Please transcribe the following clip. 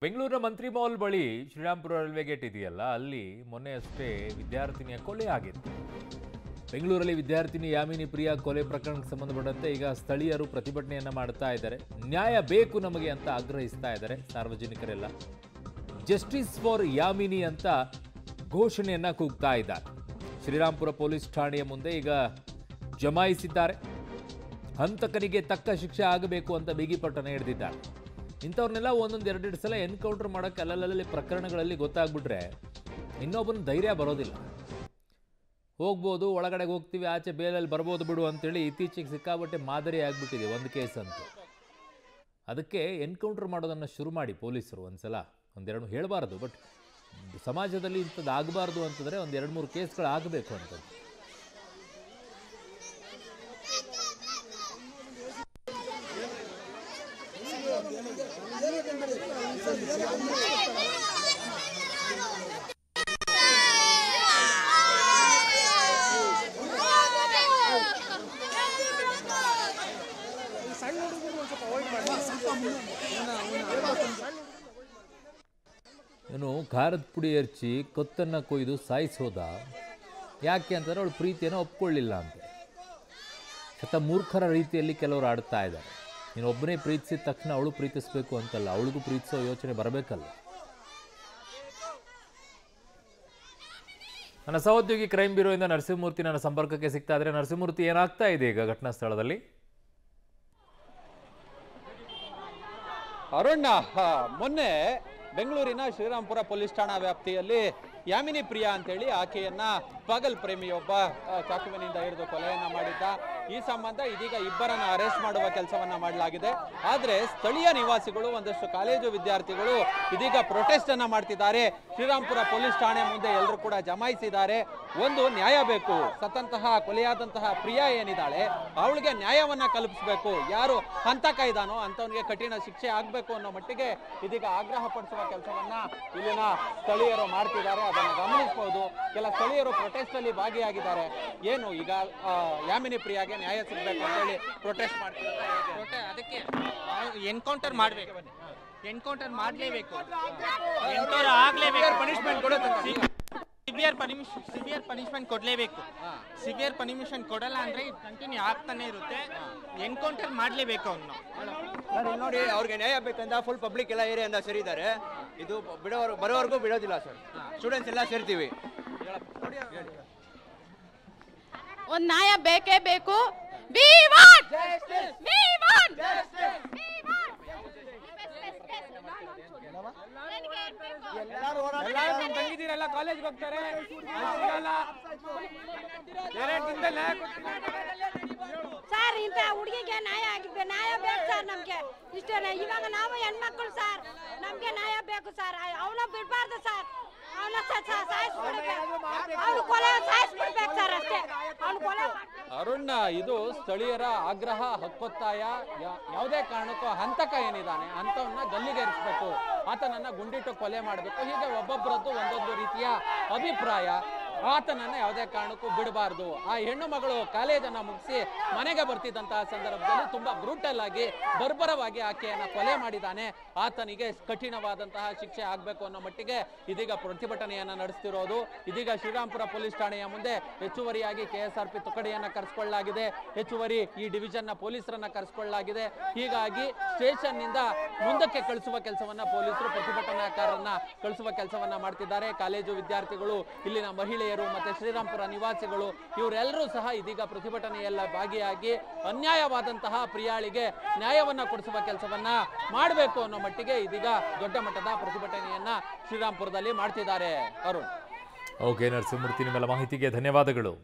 ಬೆಂಗಳೂರಿನ ಮಂತ್ರಿ ಮಾಲ್ ಬಳಿ Srirampura railway gate ಇದೆಯಲ್ಲ, ಅಲ್ಲಿ ಮೊನ್ನೆಯಷ್ಟೇ ವಿದ್ಯಾರ್ಥಿನಿಯ ಕೊಲೆ ಆಗಿತ್ತು. ಬೆಂಗಳೂರಲ್ಲಿ ವಿದ್ಯಾರ್ಥಿನಿ ಯಾಮಿನಿ ಪ್ರಿಯಾ ಕೊಲೆ ಪ್ರಕರಣಕ್ಕೆ ಸಂಬಂಧಪಟ್ಟಂತೆ ಈಗ ಸ್ಥಳೀಯರು ಪ್ರತಿಭಟನೆಯನ್ನ ಮಾಡ್ತಾ ಇದ್ದಾರೆ. ನ್ಯಾಯ ಬೇಕು ನಮಗೆ ಅಂತ ಆಗ್ರಹಿಸ್ತಾ ಇದ್ದಾರೆ ಸಾರ್ವಜನಿಕರೆಲ್ಲ. ಜಸ್ಟಿಸ್ ಫಾರ್ ಯಾಮಿನಿ ಅಂತ ಘೋಷಣೆಯನ್ನ ಕೂಗ್ತಾ ಇದ್ದಾರೆ. ಶ್ರೀರಾಮ್ಪುರ ಪೊಲೀಸ್ ಠಾಣೆಯ ಮುಂದೆ ಈಗ ಜಮಾಯಿಸಿದ್ದಾರೆ. ಹಂತಕನಿಗೆ ತಕ್ಕ ಶಿಕ್ಷೆ ಆಗಬೇಕು ಅಂತ ಬಿಗಿಪಟ್ಟಣ ಹಿಡಿದಿದ್ದಾರೆ. ಇಂಥವ್ರನ್ನೆಲ್ಲ ಒಂದೊಂದು ಎರಡೆರಡು ಸಲ ಎನ್ಕೌಂಟರ್ ಮಾಡೋಕ್ಕೆ ಅಲ್ಲಲ್ಲಿ ಪ್ರಕರಣಗಳಲ್ಲಿ ಗೊತ್ತಾಗ್ಬಿಟ್ರೆ ಇನ್ನೊಬ್ಬನ ಧೈರ್ಯ ಬರೋದಿಲ್ಲ. ಹೋಗ್ಬೋದು, ಒಳಗಡೆಗೆ ಹೋಗ್ತೀವಿ, ಆಚೆ ಬೇಲಲ್ಲಿ ಬರ್ಬೋದು ಬಿಡು ಅಂತೇಳಿ ಇತ್ತೀಚೆಗೆ ಸಿಕ್ಕಾಬಟ್ಟೆ ಮಾದರಿ ಆಗಿಬಿಟ್ಟಿದೆ ಒಂದು ಕೇಸ್ ಅಂತೂ. ಅದಕ್ಕೆ ಎನ್ಕೌಂಟರ್ ಮಾಡೋದನ್ನು ಶುರು ಮಾಡಿ ಪೊಲೀಸರು ಒಂದ್ಸಲ ಒಂದೆರಡು ಹೇಳಬಾರ್ದು, ಬಟ್ ಸಮಾಜದಲ್ಲಿ ಇಂಥದ್ದು ಆಗಬಾರ್ದು ಅಂತಂದರೆ ಒಂದು 2-3 ಕೇಸ್ಗಳು ಆಗಬೇಕು ಅಂತದ್ದು. ಏನು ಖಾರದ ಪುಡಿ ಎರಚಿ ಕೊತ್ತನ್ನು ಕೊಯ್ದು ಸಾಯಿಸೋದ? ಯಾಕೆ ಅಂತಂದರೆ ಅವಳು ಪ್ರೀತಿಯನ್ನು ಒಪ್ಕೊಳ್ಳಿಲ್ಲ ಅಂತೆ. ಮೂರ್ಖರ ರೀತಿಯಲ್ಲಿ ಕೆಲವರು ಆಡ್ತಾ ಇದ್ದಾರೆ. ನೀನು ಒಬ್ಬನೇ ಪ್ರೀತಿಸಿದ ತಕ್ಷಣ ಅವಳು ಪ್ರೀತಿಸಬೇಕು ಅಂತಲ್ಲ, ಅವಳಿಗೂ ಪ್ರೀತಿಸೋ ಯೋಚನೆ ಬರಬೇಕಲ್ಲ. ನನ್ನ ಸಹೋದ್ಯೋಗಿ ಕ್ರೈಮ್ ಬ್ಯೂರೋಯಿಂದ ನರಸಿಂಹಮೂರ್ತಿ ನನ್ನ ಸಂಪರ್ಕಕ್ಕೆ ಸಿಗ್ತಾ ಇದ್ದಾರೆ. ನರಸಿಂಹಮೂರ್ತಿ, ಏನಾಗ್ತಾ ಇದೆ ಈಗ ಘಟನಾ ಸ್ಥಳದಲ್ಲಿ? ಅರುಣ್, ಮೊನ್ನೆ ಬೆಂಗಳೂರಿನ ಶ್ರೀರಾಮ್ಪುರ ಪೊಲೀಸ್ ಠಾಣಾ ವ್ಯಾಪ್ತಿಯಲ್ಲಿ ಯಾಮಿನಿ ಪ್ರಿಯಾ ಅಂತೇಳಿ ಆಕೆಯನ್ನ ಪಗಲ್ ಪ್ರೇಮಿಯೊಬ್ಬ ಚಾಕುವಿನಿಂದ ಹಿಡಿದು ಕೊಲೆಯನ್ನ ಮಾಡಿದ್ದ. ಈ ಸಂಬಂಧ ಇದೀಗ ಇಬ್ಬರನ್ನ ಅರೆಸ್ಟ್ ಮಾಡುವ ಕೆಲಸವನ್ನ ಮಾಡಲಾಗಿದೆ. ಆದ್ರೆ ಸ್ಥಳೀಯ ನಿವಾಸಿಗಳು, ಒಂದಷ್ಟು ಕಾಲೇಜು ವಿದ್ಯಾರ್ಥಿಗಳು ಇದೀಗ ಪ್ರೊಟೆಸ್ಟ್ ಅನ್ನ ಮಾಡ್ತಿದ್ದಾರೆ. ಶ್ರೀರಾಮ್ಪುರ ಪೊಲೀಸ್ ಠಾಣೆ ಮುಂದೆ ಎಲ್ಲರೂ ಕೂಡ ಜಮಾಯಿಸಿದ್ದಾರೆ. ಒಂದು ನ್ಯಾಯ ಬೇಕು, ಸತ್ತಂತಹ ಕೊಲೆಯಾದಂತಹ ಪ್ರಿಯಾ ಏನಿದ್ದಾಳೆ ಅವಳಿಗೆ ನ್ಯಾಯವನ್ನ ಕಲ್ಪಿಸಬೇಕು. ಯಾರು ಹಂತಕ ಇದ್ದಾನೋ ಅಂತವನಿಗೆ ಕಠಿಣ ಶಿಕ್ಷೆ ಆಗ್ಬೇಕು ಅನ್ನೋ ಮಟ್ಟಿಗೆ ಇದೀಗ ಆಗ್ರಹ ಪಡಿಸುವ ಕೆಲಸವನ್ನ ಇಲ್ಲಿನ ಸ್ಥಳೀಯರು ಮಾಡ್ತಿದ್ದಾರೆ. ಅದನ್ನು ಗಮನಿಸಬಹುದು. ಕೆಲ ಸ್ಥಳೀಯರು ಪ್ರೊಟೆಸ್ಟ್ ಅಲ್ಲಿ ಭಾಗಿಯಾಗಿದ್ದಾರೆ. ಏನು ಈಗ ಯಾಮಿನಿ ಪ್ರಿಯಾಗೆ ನ್ಯಾಯ ಸಿಗಬೇಕು ಅಂತ ಹೇಳಿ ಪ್ರೊಟೆಸ್ಟ್ ಮಾಡ್ತಿದ್ದಾರೆ. ಅದಕ್ಕೆ ಎನ್ಕೌಂಟರ್ ಮಾಡಬೇಕು, ಎನ್ಕೌಂಟರ್ ಮಾಡಲೇಬೇಕು, ಪನಿಷ್ಮೆಂಟ್ ಕೊಡೋದು, ಸಿವಿಯರ್ ಪನಿಷ್ಮೆಂಟ್ ಕೊಡಲೇಬೇಕು. ಸಿವಿಯರ್ ಪನಿಷ್ಮೆಂಟ್ ಕೊಡಲ್ಲ ಅಂದ್ರೆ ಕಂಟಿನ್ಯೂ ಆಗ್ತಾನೆ ಇರುತ್ತೆ. ಎನ್ಕೌಂಟರ್ ಮಾಡಲೇಬೇಕು ಅವ್ರನ್ನ. ನೋಡಿ, ಅವ್ರಿಗೆ ನ್ಯಾಯ ಬೇಕಂತ ಫುಲ್ ಪಬ್ಲಿಕ್ ಎಲ್ಲ ಏರಿಯಿಂದ ಸೇರಿದ್ದಾರೆ. ಇದು ಬರೋವರೆಗೂ ಬಿಡೋದಿಲ್ಲ ಸರ್. ಸ್ಟೂಡೆಂಟ್ಸ್ ಎಲ್ಲ ಸೇರ್ತೀವಿ. ಒಂದು ನ್ಯಾಯ ಬೇಕೇ ಬೇಕು. ತಂಗಿದ್ದೀರಲ್ಲ, ಕಾಲೇಜ್ಗೆ ಹೋಗ್ತಾರೆ. ಸರ್, ಇಂಥ ಹುಡುಗಿಗೆ ನ್ಯಾಯ ಆಗಿದೆ. ನ್ಯಾಯ ಬೇಕು ಸರ್ ನಮ್ಗೆ. ಇಷ್ಟೇ. ಇವಾಗ ನಾವು ಹೆಣ್ಮಕ್ಳು ಸರ್, ನಮ್ಗೆ ನ್ಯಾಯ ಬೇಕು ಸರ್. ಅವನ ಬಿಡ್ಬಾರ್ದು ಸರ್. ಅರುಣ್, ಇದು ಸ್ಥಳೀಯರ ಆಗ್ರಹ, ಹಕ್ಕೊತ್ತಾಯ. ಯಾವುದೇ ಕಾರಣಕ್ಕೂ ಹಂತಕ ಏನಿದ್ದಾನೆ ಅಂತವನ್ನ ಗಲ್ಲಿಗೇರಿಸಬೇಕು, ಆತನನ್ನ ಗುಂಡಿಟ್ಟು ಕೊಲೆ ಮಾಡಬೇಕು. ಹೀಗೆ ಒಬ್ಬೊಬ್ಬರದ್ದು ಒಂದೊಂದು ರೀತಿಯ ಅಭಿಪ್ರಾಯ. ಆತನನ್ನ ಯಾವುದೇ ಕಾರಣಕ್ಕೂ ಬಿಡಬಾರ್ದು. ಆ ಹೆಣ್ಣು ಮಗಳು ಕಾಲೇಜನ್ನ ಮುಗಿಸಿ ಮನೆಗೆ ಬರ್ತಿದ್ದಂತಹ ಸಂದರ್ಭದಲ್ಲಿ ತುಂಬಾ ಬ್ರೂಟಲ್ ಆಗಿ, ಬರ್ಬರವಾಗಿ ಆಕೆಯನ್ನ ಕೊಲೆ ಮಾಡಿದ್ದಾನೆ. ಆತನಿಗೆ ಕಠಿಣವಾದಂತಹ ಶಿಕ್ಷೆ ಆಗ್ಬೇಕು ಅನ್ನೋ ಮಟ್ಟಿಗೆ ಇದೀಗ ಪ್ರತಿಭಟನೆಯನ್ನ ನಡೆಸ್ತಿರೋದು. ಇದೀಗ ಶ್ರೀರಾಮ್ಪುರ ಪೊಲೀಸ್ ಠಾಣೆಯ ಮುಂದೆ ಹೆಚ್ಚುವರಿಯಾಗಿ KSRP ತುಕಡಿಯನ್ನ ಕರೆಸಿಕೊಳ್ಳಲಾಗಿದೆ. ಹೆಚ್ಚುವರಿ ಈ ಡಿವಿಷನ್ ನ ಪೊಲೀಸರನ್ನ ಕರೆಸಿಕೊಳ್ಳಲಾಗಿದೆ. ಹೀಗಾಗಿ ಸ್ಟೇಷನ್ ನಿಂದ ಮುಂದಕ್ಕೆ ಕಳಿಸುವ ಕೆಲಸವನ್ನ ಪೊಲೀಸರು ಪ್ರತಿಭಟನಾಕಾರರನ್ನ ಕಳಿಸುವ ಕೆಲಸವನ್ನ ಮಾಡ್ತಿದ್ದಾರೆ. ಕಾಲೇಜು ವಿದ್ಯಾರ್ಥಿಗಳು, ಇಲ್ಲಿನ ಮಹಿಳೆಯರು ಮತ್ತೆ ಶ್ರೀರಾಮ್ಪುರ ನಿವಾಸಿಗಳು ಇವರೆಲ್ಲರೂ ಸಹ ಇದೀಗ ಪ್ರತಿಭಟನೆಯಲ್ಲ ಭಾಗಿಯಾಗಿ ಅನ್ಯಾಯವಾದಂತಹ ಪ್ರಿಯಾಳಿಗೆ ನ್ಯಾಯವನ್ನ ಕೊಡಿಸುವ ಕೆಲಸವನ್ನ ಮಾಡಬೇಕು ಅನ್ನೋ ಮಟ್ಟಿಗೆ ಇದೀಗ ದೊಡ್ಡ ಮಟ್ಟದ ಪ್ರತಿಭಟನೆಯನ್ನ ಶ್ರೀರಾಮ್ಪುರದಲ್ಲಿ ಮಾಡ್ತಿದ್ದಾರೆ. ಅರುಣ್. ಓಕೆ ನರಸಿಂಹಮೂರ್ತಿ, ನಿಮ್ಮೆಲ್ಲ ಮಾಹಿತಿಗೆ ಧನ್ಯವಾದಗಳು.